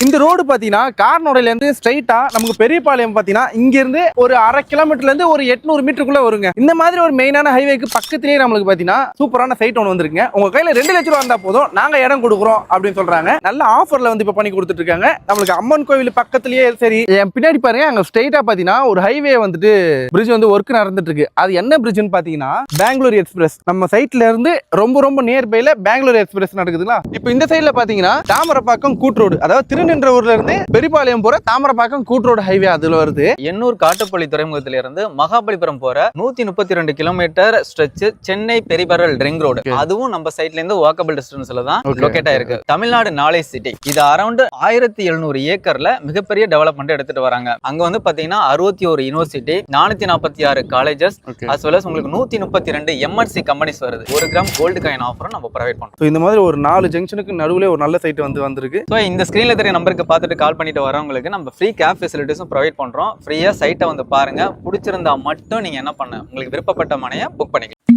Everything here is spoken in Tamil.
இந்த ரோடு பாத்தீங்கன்னா கார்னோடையில இருந்து ஸ்ட்ரைட்டா நமக்கு பெரியபாளையம் பாத்தீங்கன்னா இங்க இருந்து ஒரு 1/2 கிலோமீட்டர்ல இருந்து ஒரு 800 மீட்டருக்குள்ள வருங்க. இந்த மாதிரி ஒரு மெயினான ஹைவேக்கு பக்கத்திலேயே நம்மளுக்கு பாத்தீங்கன்னா சூப்பரான சைட் ஒன்று வந்திருக்குங்க. உங்க கையில 2 லட்சம் ரூபா இருந்தா போதும், நாங்க இடம் கொடுக்குறோம் அப்படின்னு சொல்றாங்க. நல்ல ஆஃபர்ல வந்து இப்ப பண்ணி கொடுத்துட்டு இருக்காங்க. நம்மளுக்கு அம்மன் கோவில் பக்கத்திலேயே சரி. என் பின்னாடி பாருங்க, அங்க ஸ்ட்ரைட்டா பாத்தீங்கன்னா ஒரு ஹைவே வந்துட்டு பிரிட்ஜ் வந்து ஒர்க் நடந்துட்டு இருக்கு. அது என்ன பிரிட்ஜ்னு பாத்தீங்கன்னா பெங்களூர் எக்ஸ்பிரஸ். நம்ம சைட்ல இருந்து ரொம்ப நியர்பைல பெங்களூர் எக்ஸ்பிரஸ் நடக்குதுங்களா. இப்போ இந்த சைட்ல பாத்தீங்கன்னா தாமரப்பாக்கம் கூட்ரோடு, அதாவது திருநின்றவூர்ல இருந்து பெரியபாளையம் போற தாமரப்பாக்கம் கூட்ரோடு ஹைவே அதுல வருது. எண்ணூர் காட்டுப்பள்ளி துறைமுகத்தில இருந்து மகாபலிபுரம் போற 132 kilometre stretch Chennai peripheral ring road. அதுவும் நம்ம சைட்ல இருந்து வாக்கபிள் டிஸ்டன்ஸ்ல தான் லொகேட் ஆயிருக்கு. Tamil Nadu knowledge city. இது அரௌண்ட் 1700 ஏக்கர்ல மிகப்பெரிய டெவலப்மெண்ட் எடுத்துட்டு வராங்க. அங்க வந்து பாத்தீங்கன்னா 61 university, 446 colleges, as well as உங்களுக்கு 132 MNC கம்பெனிஸ் வருது. 1 கிராம் கோல்டு காயின் ஆஃபரும் நம்ம ப்ரொவைட் பண்றோம். இந்த மாதிரி ஒரு 4 ஜங்ஷனுக்கு நடுவுல ஒரு நல்ல சைட் வந்திருக்கு. ஸோ இந்த ஸ்கிரீன்ல தெரிய நம்பருக்கு பார்த்துட்டு கால் பண்ணிட்டு வரவங்களுக்கு நம்ம ஃப்ரீ கேப் ஃபெசிலிட்டிஸும் ப்ரொவைட் பண்றோம். ஃப்ரீயா சைட்டை வந்து பாருங்க, பிடிச்சிருந்தா மட்டும் நீங்க என்ன பண்ண உங்களுக்கு விருப்பப்பட்ட மனையை புக் பண்ணிக்கலாம்.